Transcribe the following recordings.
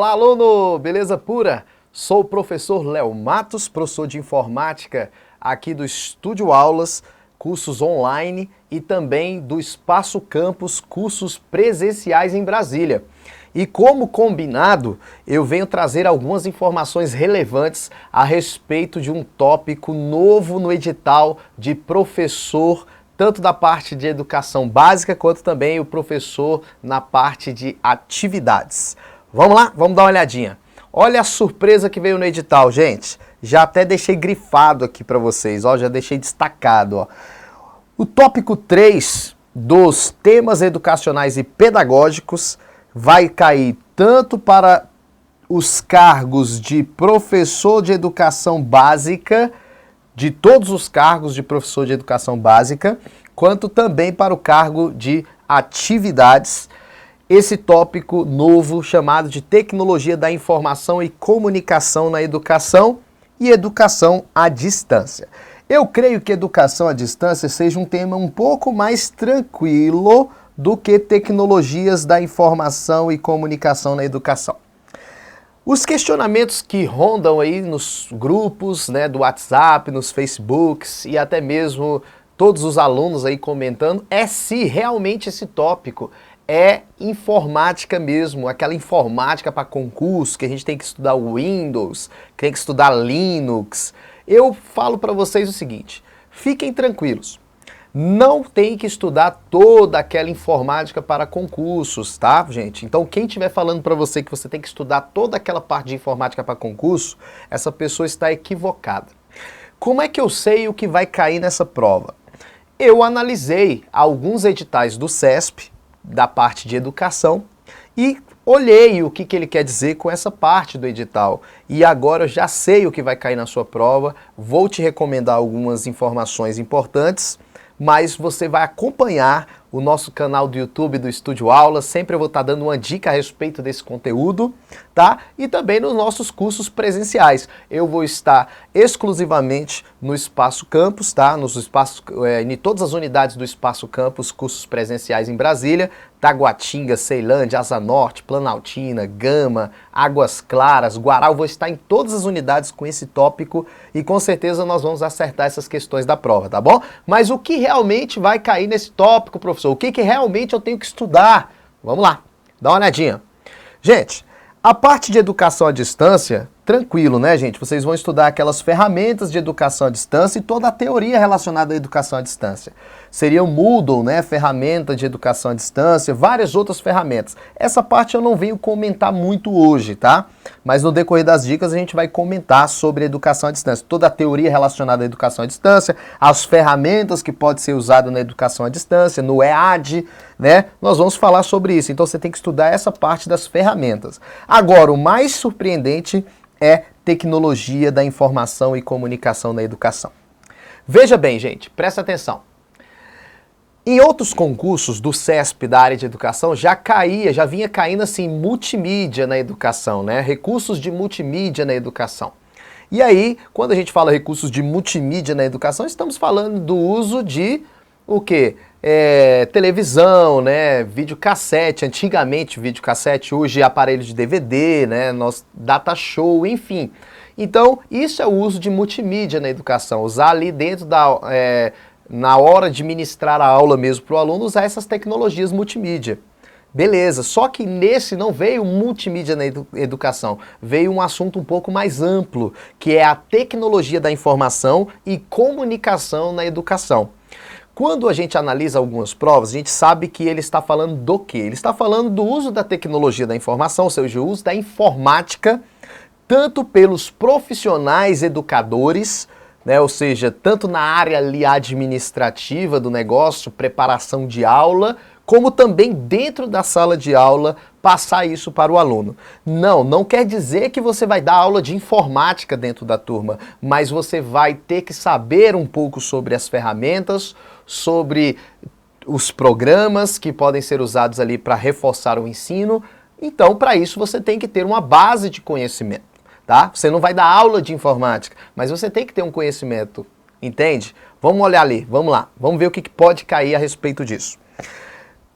Olá, aluno! Beleza pura? Sou o professor Léo Matos, professor de informática aqui do Estúdio Aulas, cursos online e também do Espaço Campus, cursos presenciais em Brasília. E como combinado, eu venho trazer algumas informações relevantes a respeito de um tópico novo no edital de professor, tanto da parte de educação básica, quanto também o professor na parte de atividades. Vamos lá? Vamos dar uma olhadinha. Olha a surpresa que veio no edital, gente. Já até deixei grifado aqui para vocês, ó, já deixei destacado, ó. O tópico 3 dos temas educacionais e pedagógicos vai cair tanto para os cargos de professor de educação básica, de todos os cargos de professor de educação básica, quanto também para o cargo de atividades. Esse tópico novo chamado de Tecnologia da Informação e Comunicação na Educação e Educação à Distância. Eu creio que educação à distância seja um tema um pouco mais tranquilo do que tecnologias da informação e comunicação na educação. Os questionamentos que rondam aí nos grupos, né, do WhatsApp, nos Facebooks e até mesmo todos os alunos aí comentando é se realmente esse tópico é informática mesmo, aquela informática para concurso, que a gente tem que estudar o Windows, que tem que estudar Linux. Eu falo para vocês o seguinte, fiquem tranquilos, não tem que estudar toda aquela informática para concursos, tá, gente? Então quem estiver falando para você que você tem que estudar toda aquela parte de informática para concurso, essa pessoa está equivocada. Como é que eu sei o que vai cair nessa prova? Eu analisei alguns editais do CESP, da parte de educação, e olhei o que ele quer dizer com essa parte do edital. E agora eu já sei o que vai cair na sua prova, vou te recomendar algumas informações importantes, mas você vai acompanhar o nosso canal do YouTube do Estúdio Aulas, sempre eu vou estar dando uma dica a respeito desse conteúdo, tá? E também nos nossos cursos presenciais. Eu vou estar exclusivamente no Espaço Campus, tá? Em todas as unidades do Espaço Campus, cursos presenciais em Brasília, Taguatinga, Ceilândia, Asa Norte, Planaltina, Gama, Águas Claras, Guará. Eu vou estar em todas as unidades com esse tópico e com certeza nós vamos acertar essas questões da prova, tá bom? Mas o que realmente vai cair nesse tópico, professor? O que realmente eu tenho que estudar? Vamos lá, dá uma olhadinha. Gente, a parte de educação à distância, tranquilo, né, gente? Vocês vão estudar aquelas ferramentas de educação à distância e toda a teoria relacionada à educação à distância. Seria o Moodle, né, ferramenta de educação à distância, várias outras ferramentas. Essa parte eu não venho comentar muito hoje, tá? Mas no decorrer das dicas a gente vai comentar sobre educação à distância, toda a teoria relacionada à educação à distância, as ferramentas que podem ser usadas na educação à distância, no EAD, né? Nós vamos falar sobre isso, então você tem que estudar essa parte das ferramentas. Agora, o mais surpreendente é tecnologia da informação e comunicação na educação. Veja bem, gente, presta atenção. Em outros concursos do CESP da área de educação já vinha caindo assim multimídia na educação, né? Recursos de multimídia na educação. E aí, quando a gente fala recursos de multimídia na educação, estamos falando do uso de o quê? Televisão, né? Videocassete, antigamente videocassete, hoje aparelho de DVD, né? Data show, enfim. Então, isso é o uso de multimídia na educação, usar ali dentro na hora de ministrar a aula mesmo para o aluno, usar essas tecnologias multimídia. Beleza, só que nesse não veio multimídia na educação, veio um assunto um pouco mais amplo, que é a tecnologia da informação e comunicação na educação. Quando a gente analisa algumas provas, a gente sabe que ele está falando do quê? Ele está falando do uso da tecnologia da informação, ou seja, o uso da informática, tanto pelos profissionais educadores, né, ou seja, tanto na área ali administrativa do negócio, preparação de aula, como também dentro da sala de aula, passar isso para o aluno. Não quer dizer que você vai dar aula de informática dentro da turma, mas você vai ter que saber um pouco sobre as ferramentas, sobre os programas que podem ser usados ali para reforçar o ensino. Então, para isso, você tem que ter uma base de conhecimento. Tá? Você não vai dar aula de informática, mas você tem que ter um conhecimento, entende? Vamos olhar ali, vamos lá, vamos ver o que pode cair a respeito disso.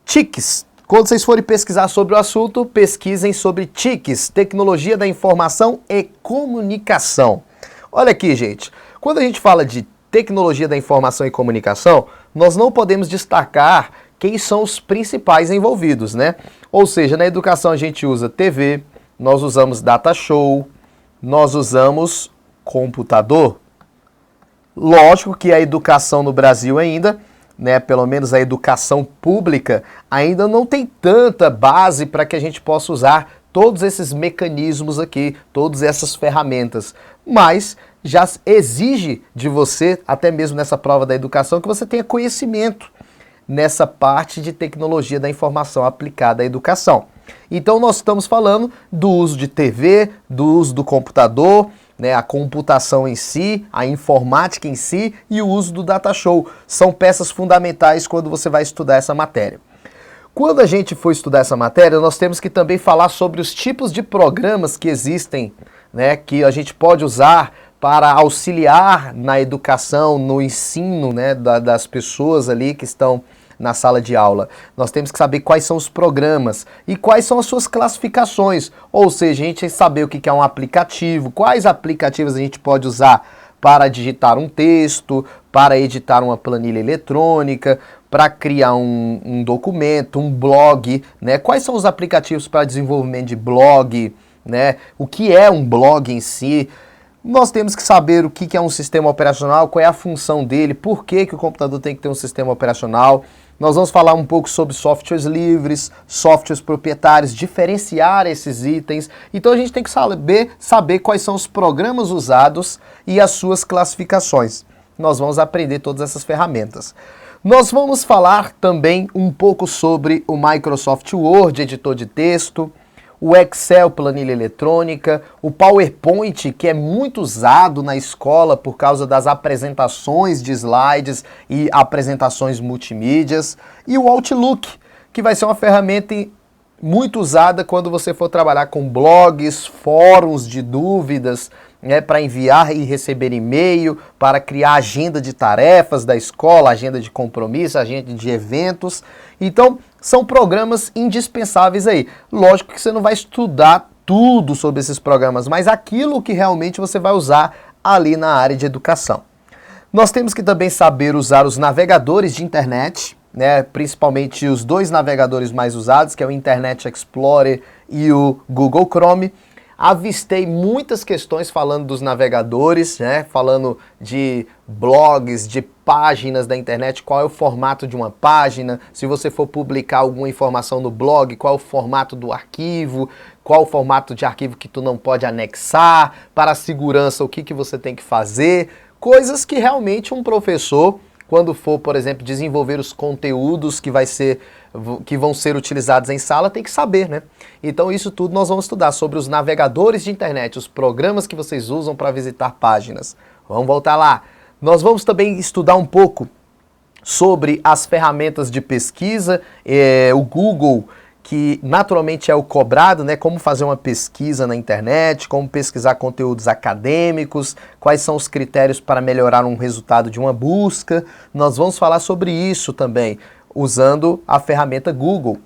TICs, Quando vocês forem pesquisar sobre o assunto, pesquisem sobre TICs, Tecnologia da Informação e Comunicação. Olha aqui, gente. Quando a gente fala de Tecnologia da Informação e Comunicação, nós não podemos destacar quem são os principais envolvidos, né? Ou seja, na educação a gente usa TV, nós usamos data show, nós usamos computador. Lógico que a educação no Brasil ainda, né, pelo menos a educação pública, ainda não tem tanta base para que a gente possa usar todos esses mecanismos aqui, todas essas ferramentas. Mas já exige de você, até mesmo nessa prova da educação, que você tenha conhecimento nessa parte de tecnologia da informação aplicada à educação. Então nós estamos falando do uso de TV, do uso do computador, né, a computação em si, a informática em si e o uso do data show. São peças fundamentais quando você vai estudar essa matéria. Quando a gente for estudar essa matéria, nós temos que também falar sobre os tipos de programas que existem, né, que a gente pode usar para auxiliar na educação, no ensino, né, das pessoas ali que estão na sala de aula. Nós temos que saber quais são os programas e quais são as suas classificações, ou seja, a gente tem que saber o que é um aplicativo, quais aplicativos a gente pode usar para digitar um texto, para editar uma planilha eletrônica, para criar um documento, um blog, né? Quais são os aplicativos para desenvolvimento de blog, né? O que é um blog em si? Nós temos que saber o que é um sistema operacional, qual é a função dele, por que o computador tem que ter um sistema operacional. Nós vamos falar um pouco sobre softwares livres, softwares proprietários, diferenciar esses itens. Então a gente tem que saber quais são os programas usados e as suas classificações. Nós vamos aprender todas essas ferramentas. Nós vamos falar também um pouco sobre o Microsoft Word, editor de texto, o Excel, planilha eletrônica, o PowerPoint, que é muito usado na escola por causa das apresentações de slides e apresentações multimídias, e o Outlook, que vai ser uma ferramenta muito usada quando você for trabalhar com blogs, fóruns de dúvidas, né, para enviar e receber e-mail, para criar agenda de tarefas da escola, agenda de compromisso, agenda de eventos. Então, são programas indispensáveis aí. Lógico que você não vai estudar tudo sobre esses programas, mas aquilo que realmente você vai usar ali na área de educação. Nós temos que também saber usar os navegadores de internet, né, principalmente os dois navegadores mais usados, que é o Internet Explorer e o Google Chrome. Avistei muitas questões falando dos navegadores, né, falando de blogs, de páginas da internet, qual é o formato de uma página, se você for publicar alguma informação no blog, qual é o formato do arquivo, qual o formato de arquivo que tu não pode anexar, para a segurança o que você tem que fazer, coisas que realmente um professor, quando for, por exemplo, desenvolver os conteúdos que vão ser utilizados em sala, tem que saber, né? Então isso tudo nós vamos estudar sobre os navegadores de internet, os programas que vocês usam para visitar páginas. Vamos voltar lá. Nós vamos também estudar um pouco sobre as ferramentas de pesquisa, o Google, que naturalmente é o cobrado, né? Como fazer uma pesquisa na internet, como pesquisar conteúdos acadêmicos, quais são os critérios para melhorar um resultado de uma busca. Nós vamos falar sobre isso também, usando a ferramenta Google,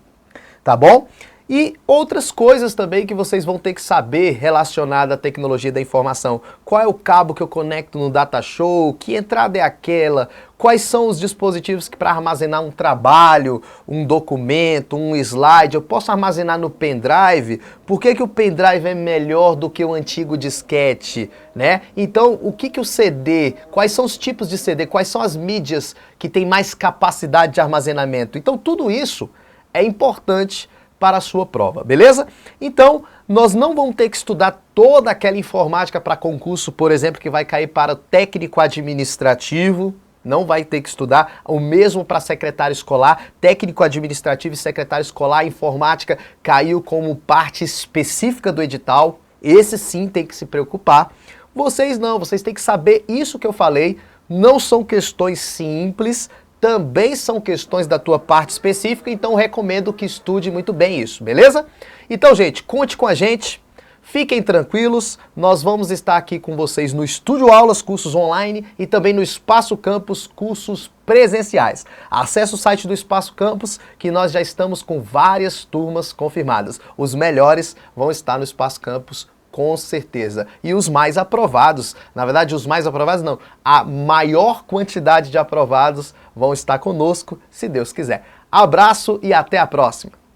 tá bom? E outras coisas também que vocês vão ter que saber relacionada à tecnologia da informação. Qual é o cabo que eu conecto no data show? Que entrada é aquela? Quais são os dispositivos que para armazenar um trabalho, um documento, um slide, eu posso armazenar no pendrive? Por que o pendrive é melhor do que o antigo disquete, né? Então, o que o CD, quais são os tipos de CD, quais são as mídias que têm mais capacidade de armazenamento? Então, tudo isso é importante para a sua prova, beleza? Então, nós não vamos ter que estudar toda aquela informática para concurso, por exemplo, que vai cair para técnico administrativo, não vai ter que estudar, o mesmo para secretário escolar, técnico administrativo e secretário escolar, informática caiu como parte específica do edital, esse sim tem que se preocupar. Vocês não, vocês têm que saber isso que eu falei, não são questões simples, também são questões da tua parte específica, então recomendo que estude muito bem isso, beleza? Então, gente, conte com a gente, Fiquem tranquilos, nós vamos estar aqui com vocês no Estúdio Aulas, cursos online e também no Espaço Campus, cursos presenciais. Acesse o site do Espaço Campus que nós já estamos com várias turmas confirmadas. Os melhores vão estar no Espaço Campus com certeza. E os mais aprovados, na verdade os mais aprovados não, a maior quantidade de aprovados vão estar conosco, se Deus quiser. Abraço e até a próxima!